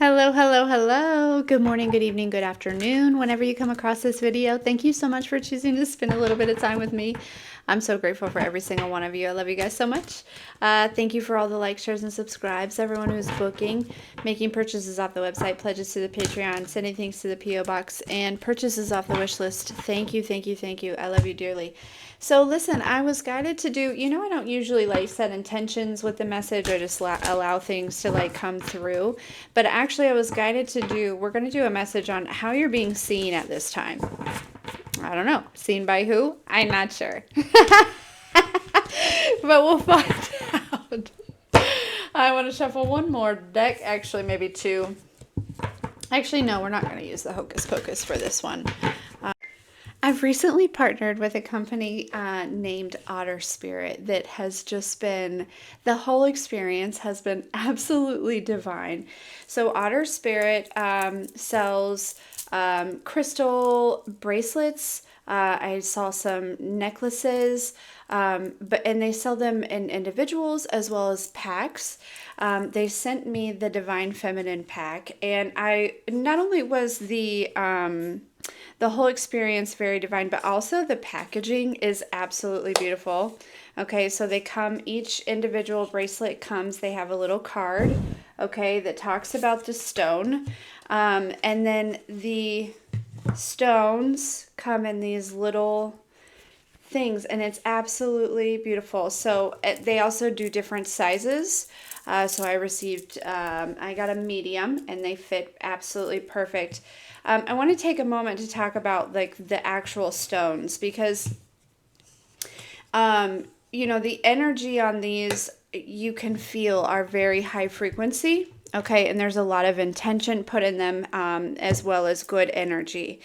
Hello, hello, hello. Good morning, good evening, good afternoon. Whenever you come across this video, thank you so much for choosing to spend a little bit of time with me. I'm so grateful for every single one of you. I love you guys so much. Thank you for all the likes, shares, and subscribes. Everyone who's booking, making purchases off the website, pledges to the Patreon, sending things to the P.O. Box, and purchases off the wish list. Thank you, thank you, thank you. I love you dearly. So listen, I was guided to do, I don't usually like set intentions with the message or just allow things to like come through. But actually I was guided to do, we're going to do a message on how you're being seen at this time. I don't know. Seen by who? I'm not sure. But we'll find out. I want to shuffle one more deck, actually maybe two. Actually, no, we're not going to use the Hocus Pocus for this one. I've recently partnered with a company named Otter Spirit that has just been, the whole experience has been absolutely divine. So Otter Spirit sells crystal bracelets. I saw some necklaces, and they sell them in individuals as well as packs. They sent me the Divine Feminine pack, and I not only was the whole experience very divine, but also the packaging is absolutely beautiful. Okay, so they come, each individual bracelet comes, they have a little card, okay, that talks about the stone. And then the stones come in these little things, and it's absolutely beautiful. So they also do different sizes. So I received, I got a medium, and they fit absolutely perfect. I want to take a moment to talk about like the actual stones, because the energy on these you can feel are very high frequency. Okay, and there's a lot of intention put in them, as well as good energy.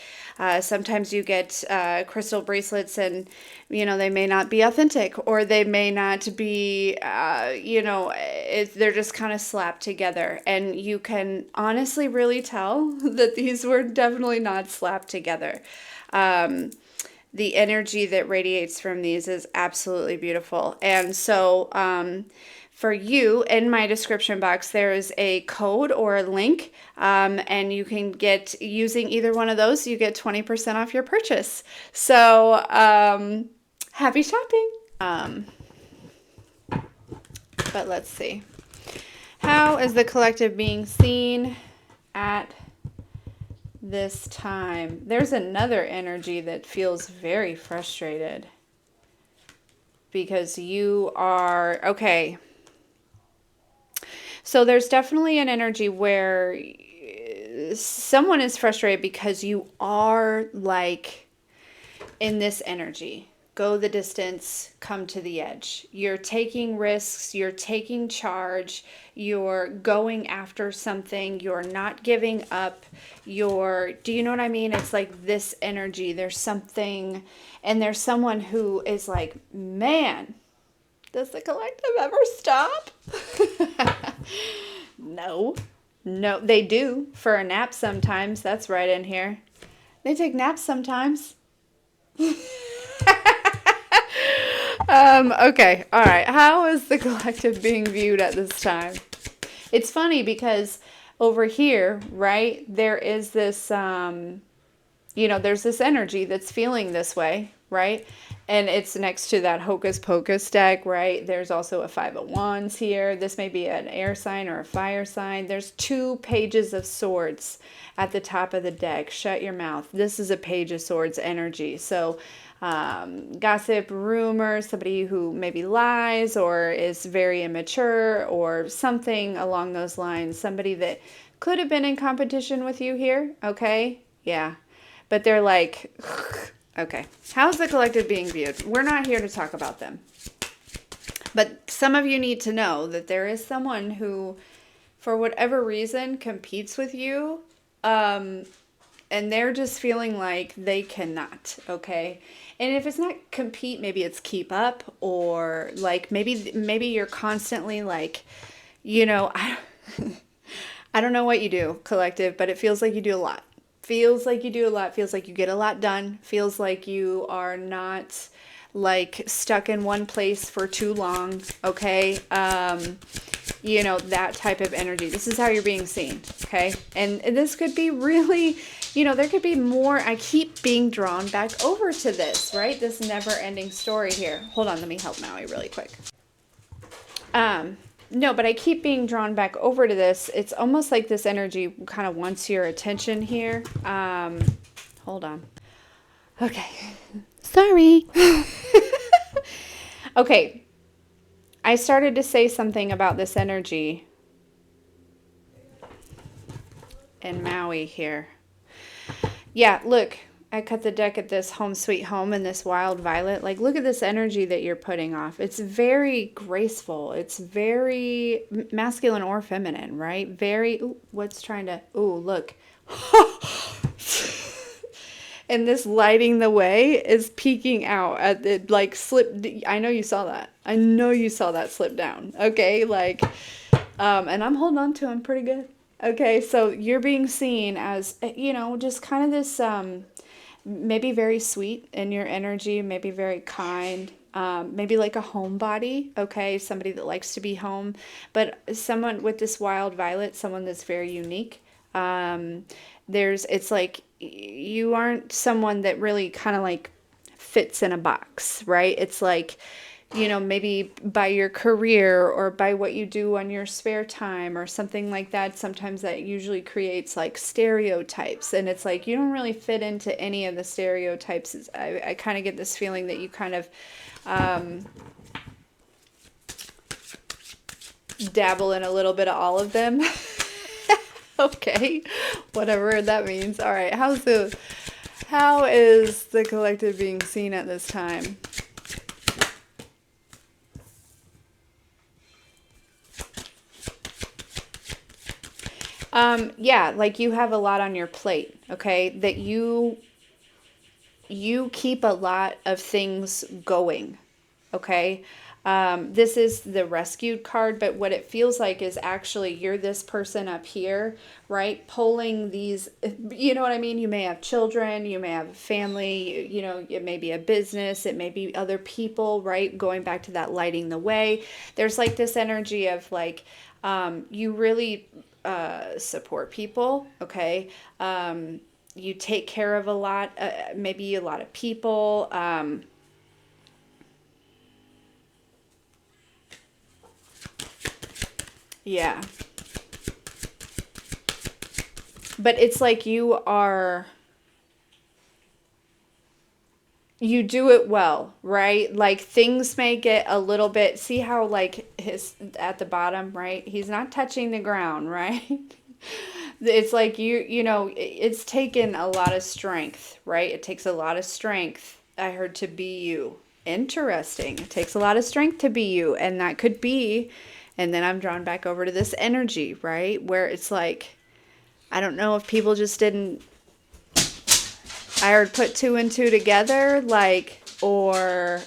Sometimes you get crystal bracelets and, they may not be authentic, or they may not be, they're just kind of slapped together. And you can honestly really tell that these were definitely not slapped together. The energy that radiates from these is absolutely beautiful. And so, for you, in my description box, there is a code or a link, and you can get, using either one of those, you get 20% off your purchase. So, happy shopping. But let's see. How is the collective being seen at this time? There's another energy that feels very frustrated because you are, okay. So there's definitely an energy where someone is frustrated because you are like in this energy. Go the distance, come to the edge. You're taking risks, you're taking charge, you're going after something, you're not giving up, do you know what I mean? It's like this energy, there's something, and there's someone who is like, man, does the collective ever stop? No, they do for a nap sometimes. That's right in here. They take naps sometimes. Okay, all right. How is the collective being viewed at this time? It's funny because over here, right, there is this, there's this energy that's feeling this way, right? And it's next to that Hocus Pocus deck, right? There's also a 5 of Wands here. This may be an air sign or a fire sign. There's 2 pages of swords at the top of the deck. Shut your mouth. This is a page of swords energy. So gossip, rumors, somebody who maybe lies or is very immature or something along those lines. Somebody that could have been in competition with you here. Okay. Yeah. But they're like, okay, how's the collective being viewed? We're not here to talk about them. But some of you need to know that there is someone who, for whatever reason, competes with you, and they're just feeling like they cannot, okay? And if it's not compete, maybe it's keep up, or like maybe you're constantly like, I don't know what you do, collective, but it feels like you do a lot. Feels like you do a lot, feels like you get a lot done, feels like you are not like stuck in one place for too long, okay? you know, that type of energy. This is how you're being seen, okay? And this could be really, you know, there could be more. I keep being drawn back over to this, right? This never-ending story here. Hold on, let me help Maui really quick. No, but I keep being drawn back over to this. It's almost like this energy kind of wants your attention here. Hold on. Okay. Sorry. Okay. I started to say something about this energy in Maui here. Yeah, look. I cut the deck at this home sweet home and this wild violet. Like, look at this energy that you're putting off. It's very graceful. It's very masculine or feminine, right? Very, ooh, what's trying to, ooh, look. And this lighting the way is peeking out at it, like slip. I know you saw that. I know you saw that slip down. Okay. Like, and I'm holding on to him pretty good. Okay. So you're being seen as, you know, just kind of this, maybe very sweet in your energy, maybe very kind, maybe like a homebody, okay, somebody that likes to be home, but someone with this wild violet, someone that's very unique. It's like you aren't someone that really kind of like fits in a box, right? It's like, you know, maybe by your career or by what you do on your spare time or something like that. Sometimes that usually creates like stereotypes, and it's like you don't really fit into any of the stereotypes. I kind of get this feeling that you kind of dabble in a little bit of all of them. Okay, whatever that means. All right, how is the collective being seen at this time? Yeah, like you have a lot on your plate, okay? That you keep a lot of things going, okay? This is the rescued card, but what it feels like is actually you're this person up here, right? Pulling these, you know what I mean? You may have children, you may have a family, you know, it may be a business, it may be other people, right? Going back to that lighting the way. There's like this energy of like, you really support people, okay? You take care of a lot, maybe a lot of people. Yeah. But it's like you do it well, right? Like things may get a little bit, see how like his at the bottom, right? He's not touching the ground, right? It's like you know, it's taken a lot of strength, right? It takes a lot of strength, I heard, to be you. Interesting. It takes a lot of strength to be you, and that could be, and then I'm drawn back over to this energy, right? Where it's like, I don't know if people just didn't, I heard put two and two together, like, or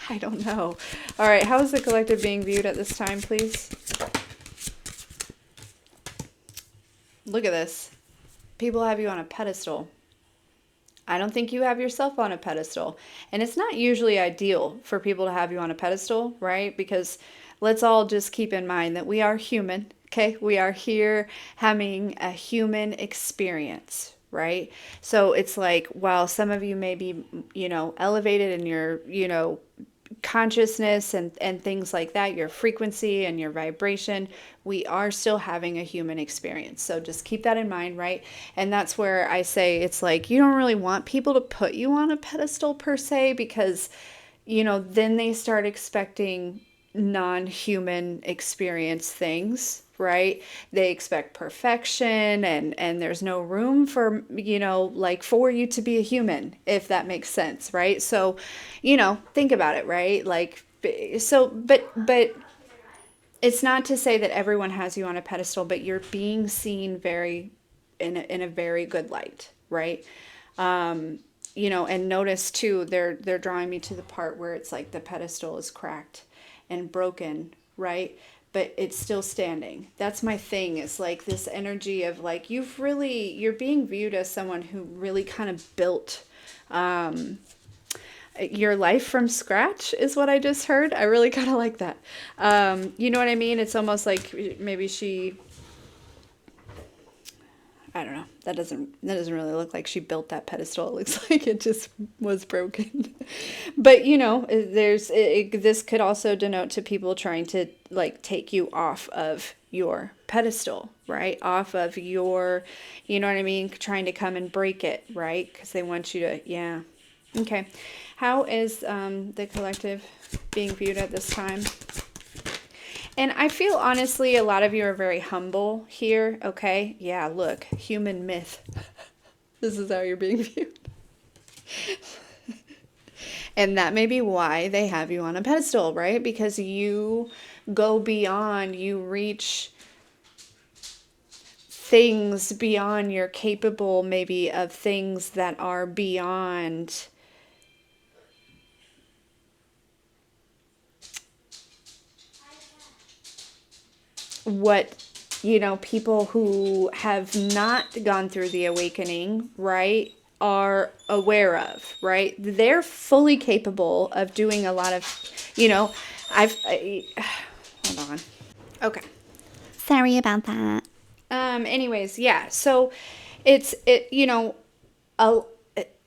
I don't know. All right, how is the collective being viewed at this time, please? Look at this. People have you on a pedestal. I don't think you have yourself on a pedestal. And it's not usually ideal for people to have you on a pedestal, right? Because let's all just keep in mind that we are human, okay? We are here having a human experience, right? So it's like, while some of you may be, you know, elevated in your, you know, consciousness and things like that, your frequency and your vibration, we are still having a human experience. So just keep that in mind, right? And that's where I say it's like you don't really want people to put you on a pedestal per se, because, you know, then they start expecting non-human experience things, right? They expect perfection, and there's no room for, you know, like for you to be a human, if that makes sense, right? So, you know, think about it, right? Like, so, but it's not to say that everyone has you on a pedestal, but you're being seen very in a very good light, right? You know, and notice too, they're drawing me to the part where it's like the pedestal is cracked and broken, right? But it's still standing. That's my thing. It's like this energy of like, you're being viewed as someone who really kind of built, your life from scratch is what I just heard. I really kind of like that. You know what I mean? It's almost like maybe she, I don't know. That doesn't really look like she built that pedestal. It looks like it just was broken. But this could also denote to people trying to like take you off of your pedestal, right? Off of your, you know what I mean? Trying to come and break it, right? Because they want you to, yeah. Okay. How is the collective being viewed at this time? And I feel honestly, a lot of you are very humble here. Okay. Yeah. Look, human myth. This is how you're being viewed. And that may be why they have you on a pedestal, right? Because you go beyond, you reach things beyond, you're capable maybe of things that are beyond what people who have not gone through the awakening, right, are aware of, right? They're fully capable of doing a lot of, hold on. Okay. Sorry about that. Anyways, yeah. So uh,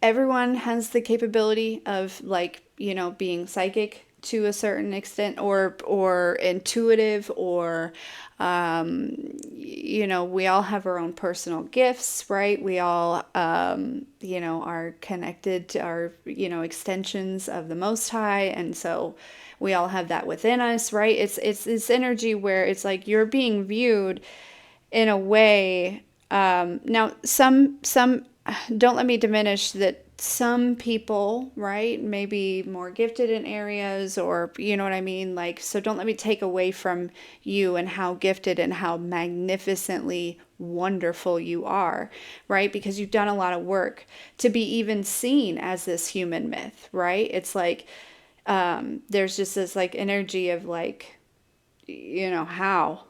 everyone has the capability of like, being psychic to a certain extent, or intuitive, or we all have our own personal gifts, right? We all are connected to our extensions of the Most High, and so we all have that within us, right? It's this energy where it's like you're being viewed in a way. Now, some don't let me diminish that. Some people, right, may be more gifted in areas, or you know what I mean, like, so don't let me take away from you and how gifted and how magnificently wonderful you are, right? Because you've done a lot of work to be even seen as this human myth, right? It's like there's just this like energy of like, how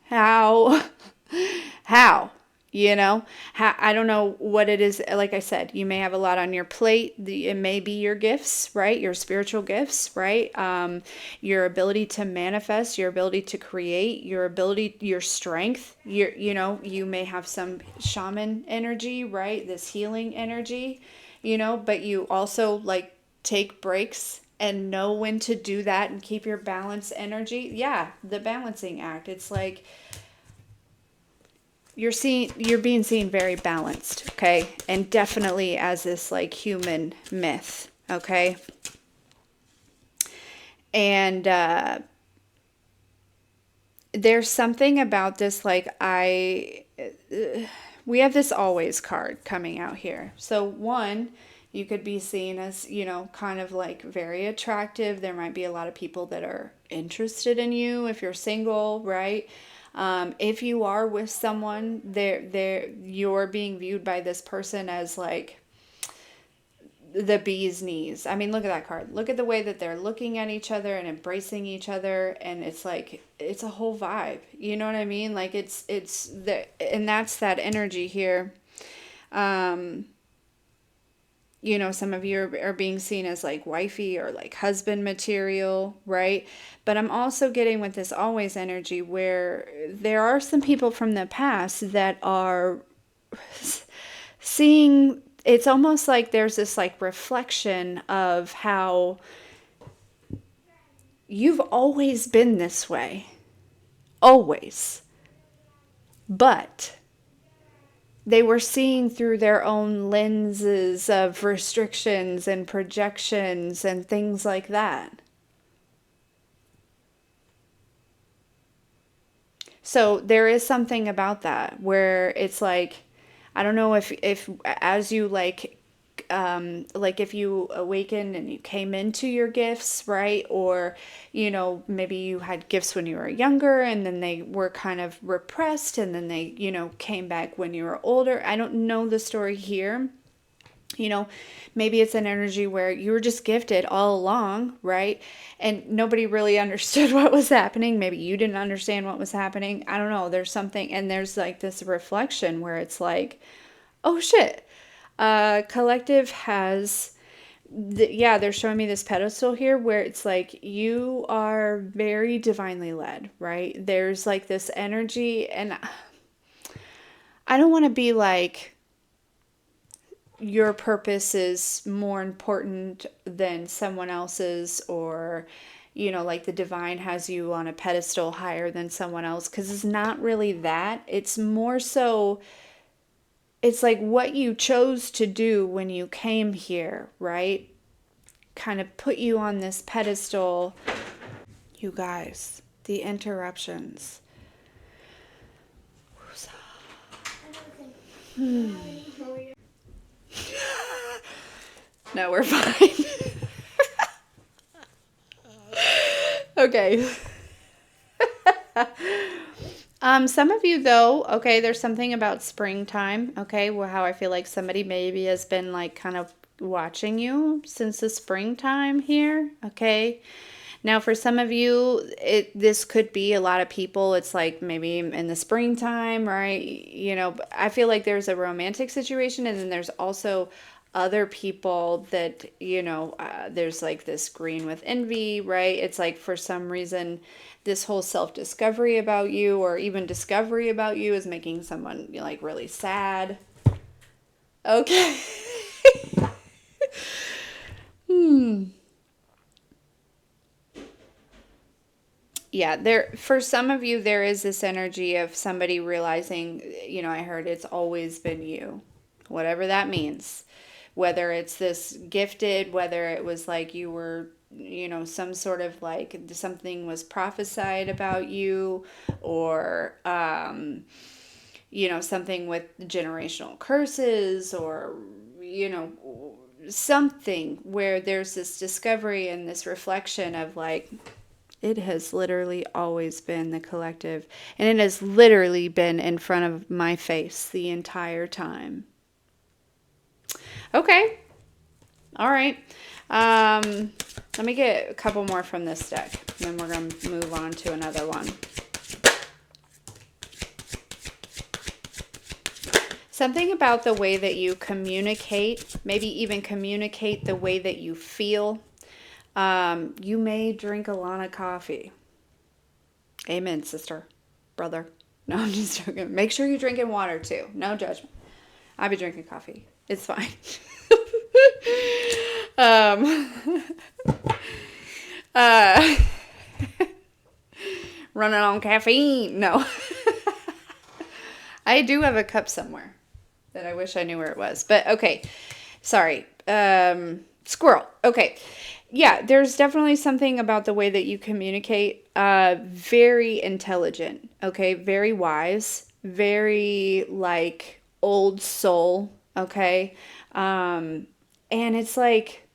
how I don't know what it is. Like I said, you may have a lot on your plate. It may be your gifts, right? Your spiritual gifts, right? Your ability to manifest, your ability to create, your strength. You may have some shaman energy, right? This healing energy, but you also like take breaks and know when to do that and keep your balance energy. Yeah, the balancing act. It's like you're being seen very balanced, okay? And definitely as this like human myth, okay? And there's something about this, like we have this always card coming out here. So one, you could be seen as, kind of like very attractive. There might be a lot of people that are interested in you if you're single, right? If you are with someone, you're being viewed by this person as like the bee's knees. I mean, look at that card. Look at the way that they're looking at each other and embracing each other, and it's like it's a whole vibe. You know what I mean? Like and that's that energy here. Some of you are being seen as like wifey or like husband material, right? But I'm also getting with this always energy where there are some people from the past that are seeing, it's almost like there's this like reflection of how you've always been this way. Always. But they were seeing through their own lenses of restrictions and projections and things like that. So there is something about that where it's like, I don't know if as you like if you awakened and you came into your gifts, right? Or, maybe you had gifts when you were younger and then they were kind of repressed and then they, came back when you were older. I don't know the story here. Maybe it's an energy where you were just gifted all along, right? And nobody really understood what was happening. Maybe you didn't understand what was happening. I don't know. There's something, and there's like this reflection where it's like, oh shit, collective has yeah, they're showing me this pedestal here where it's like you are very divinely led, right? There's like this energy, and I don't want to be like your purpose is more important than someone else's, or like the divine has you on a pedestal higher than someone else, because it's not really that. It's more so, it's like what you chose to do when you came here, right? Kind of put you on this pedestal. You guys, the interruptions. No, we're fine. Okay. Some of you though, okay, there's something about springtime, okay, where how I feel like somebody maybe has been like kind of watching you since the springtime here, okay? Now for some of you, this could be a lot of people. It's like maybe in the springtime, right? But I feel like there's a romantic situation, and then there's also other people that there's like this green with envy, right? It's like for some reason this whole self-discovery about you, or even discovery about you, is making someone like really sad. Okay. Yeah, there for some of you there is this energy of somebody realizing, I heard it's always been you. Whatever that means. Whether it's this gifted, whether it was like you were, some sort of like something was prophesied about you, or something with generational curses, or something where there's this discovery and this reflection of like, it has literally always been the collective, and it has literally been in front of my face the entire time. Okay. All right. Let me get a couple more from this deck, and then we're going to move on to another one. Something about the way that you communicate, maybe even communicate the way that you feel. You may drink a lot of coffee. Amen, sister, brother. No, I'm just joking. Make sure you're drinking water too. No judgment. I'll be drinking coffee. It's fine. uh, running on caffeine. No. I do have a cup somewhere that I wish I knew where it was. But okay. Sorry. Squirrel. Okay. Yeah, there's definitely something about the way that you communicate. Very intelligent. Okay. Very wise. Very like old soul. Okay. And it's like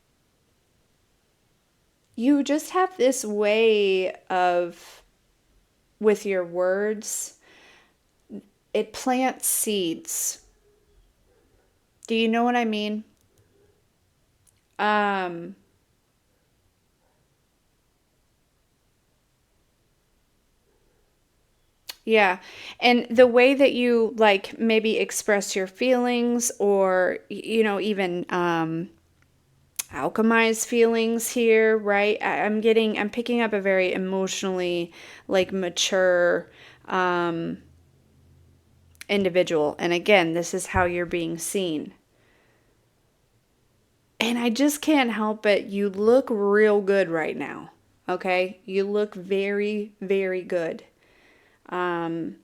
you just have this way of, with your words, it plants seeds. Do you know what I mean? Yeah. And the way that you like maybe express your feelings, or, even alchemize feelings here, right? I'm picking up a very emotionally like mature individual. And again, this is how you're being seen. And I just can't help it. You look real good right now. Okay? You look very, very good. I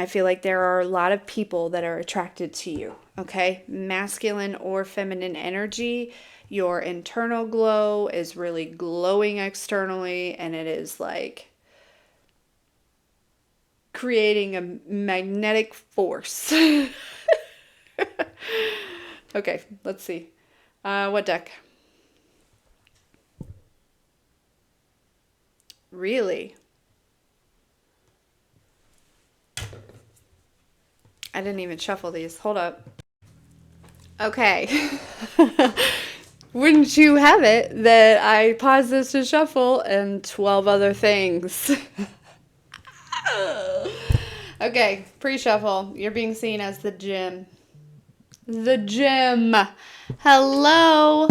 feel like there are a lot of people that are attracted to you. Okay? Masculine or feminine energy. Your internal glow is really glowing externally, and it is like creating a magnetic force. Okay, let's see. What deck? Really? I didn't even shuffle these. Hold up. Okay. Wouldn't you have it that I paused this to shuffle and 12 other things? Okay, pre-shuffle. You're being seen as the gym. the gym. Hello.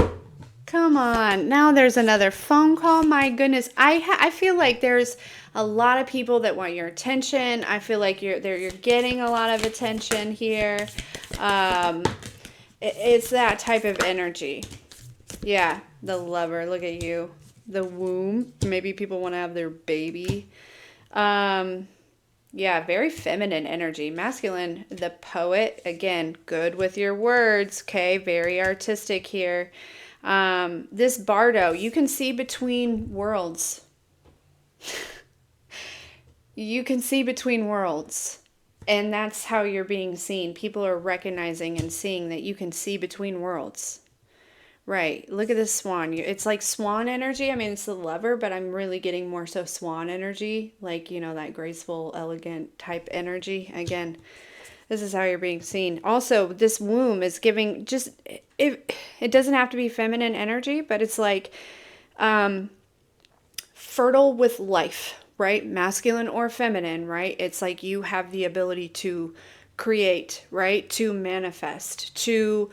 Come on. Now there's another phone call. My goodness. I feel like there's a lot of people that want your attention. I feel like you're getting a lot of attention here. It's that type of energy. Yeah, the lover. Look at you. The womb. Maybe people want to have their baby. Yeah, very feminine energy. Masculine, the poet. Again, good with your words. Okay, very artistic here. This bardo, you can see between worlds. You can see between worlds. And that's how you're being seen. People are recognizing and seeing that you can see between worlds. Right. Look at this swan. It's like swan energy. I mean, it's the lover, but I'm really getting more so swan energy. Like, that graceful, elegant type energy. Again, this is how you're being seen. Also, this womb is giving just, it doesn't have to be feminine energy, but it's like fertile with life, right? Masculine or feminine, right? It's like you have the ability to create, right? To manifest, to,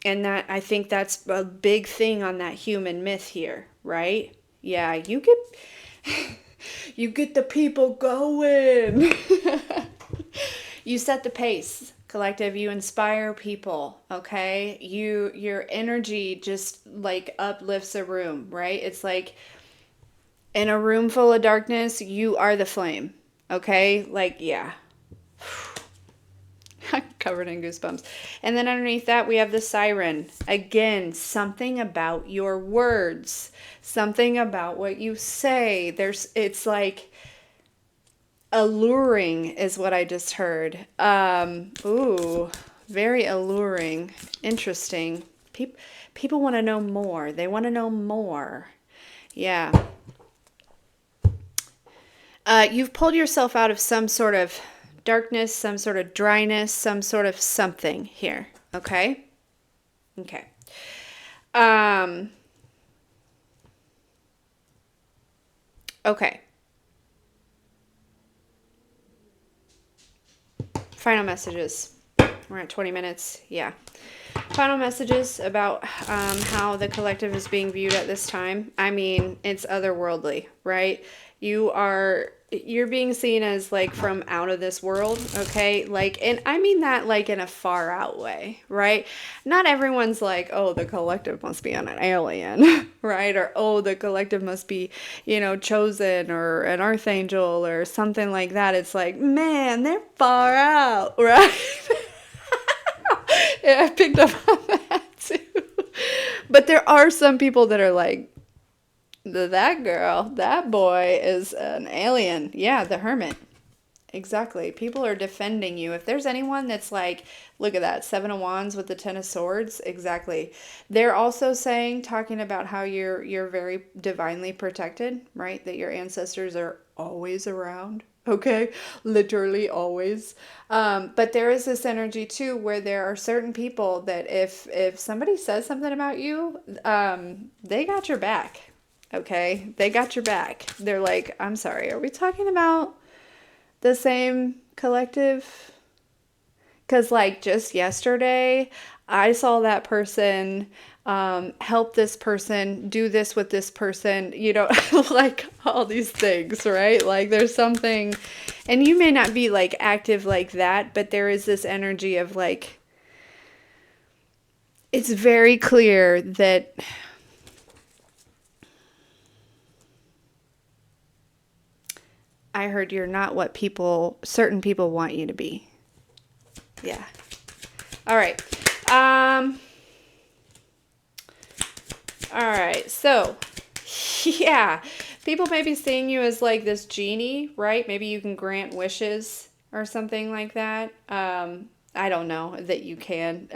and that, I think that's a big thing on that human myth here, right? Yeah, you get the people going. You set the pace, collective. You inspire people, okay? Your energy just like uplifts a room, right? It's like in a room full of darkness, you are the flame, okay? Like, yeah. Covered in goosebumps. And then underneath that, we have the siren. Again, something about your words, something about what you say. It's like alluring is what I just heard. Ooh, very alluring. Interesting. People want to know more. They want to know more. Yeah. You've pulled yourself out of some sort of darkness, some sort of dryness, some sort of something here. Okay? Okay. Okay. Final messages. We're at 20 minutes. Yeah. Final messages about how the collective is being viewed at this time. I mean, it's otherworldly, right? You're being seen as like from out of this world, okay? Like, and I mean that like in a far out way, right? Not everyone's like, oh, the collective must be on an alien, right? Or, oh, the collective must be, chosen or an archangel or something like that. It's like, man, they're far out, right? Yeah, I picked up on that too. But there are some people that are like, that girl, that boy is an alien. Yeah, the hermit. Exactly. People are defending you. If there's anyone that's like, look at that, 7 of Wands with the 10 of Swords. Exactly. They're also talking about how you're very divinely protected, right? That your ancestors are always around. Okay, literally always. But there is this energy too, where there are certain people that if somebody says something about you, they got your back. Okay, they got your back. They're like, I'm sorry, are we talking about the same collective? Because like just yesterday, I saw that person help this person, do this with this person, like all these things, right? Like there's something, and you may not be like active like that, but there is this energy of like, it's very clear that I heard you're not what certain people want you to be. Yeah. All right. All right. So, yeah. People may be seeing you as like this genie, right? Maybe you can grant wishes or something like that. I don't know that you can.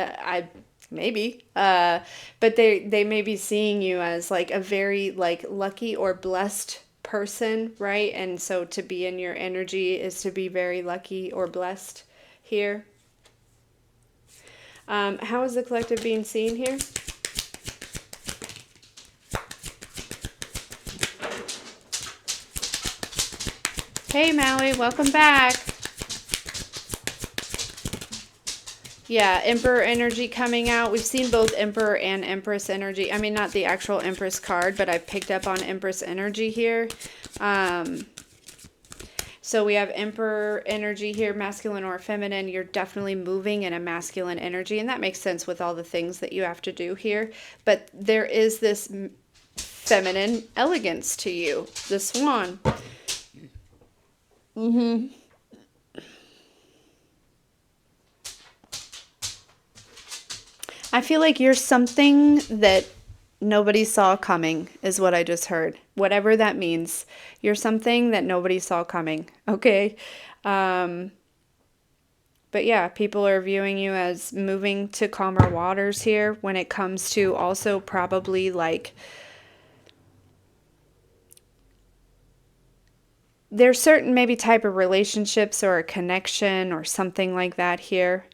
Maybe. But they may be seeing you as like a very like lucky or blessed person, right? And so to be in your energy is to be very lucky or blessed here. How is the collective being seen here? Hey Maui, welcome back. Yeah, Emperor energy coming out. We've seen both Emperor and Empress energy. I mean, not the actual Empress card, but I picked up on Empress energy here. So we have Emperor energy here, masculine or feminine. You're definitely moving in a masculine energy, and that makes sense with all the things that you have to do here. But there is this feminine elegance to you, the swan. I feel like you're something that nobody saw coming, is what I just heard. Whatever that means. You're something that nobody saw coming. Okay. But yeah, people are viewing you as moving to calmer waters here when it comes to also probably like there's certain maybe type of relationships or a connection or something like that here.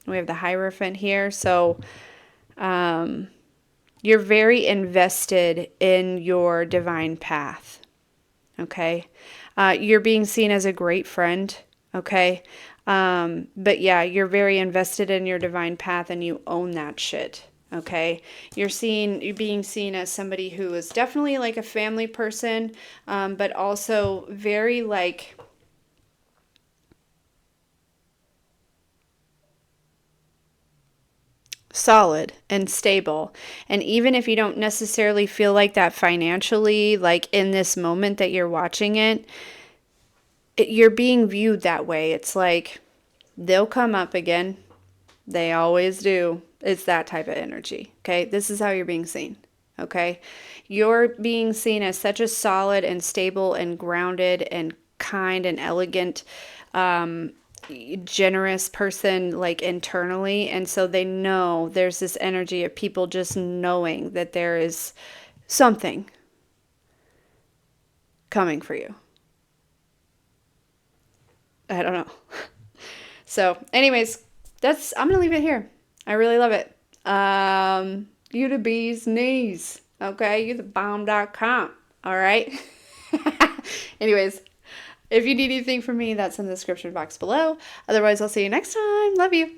We have the Hierophant here. So you're very invested in your divine path. Okay. You're being seen as a great friend. Okay. But yeah, you're very invested in your divine path and you own that shit. Okay. You're being seen as somebody who is definitely like a family person, but also very like solid and stable. And even if you don't necessarily feel like that financially, like in this moment that you're watching it, you're being viewed that way. It's like they'll come up again. They always do. It's that type of energy. Okay. This is how you're being seen. Okay. You're being seen as such a solid and stable and grounded and kind and elegant, generous person, like internally. And so they know there's this energy of people just knowing that there is something coming for you. I don't know. So, anyways, I'm gonna leave it here. I really love it. You the bee's knees. Okay, you the bomb.com. All right. Anyways, if you need anything from me, that's in the description box below. Otherwise, I'll see you next time. Love you.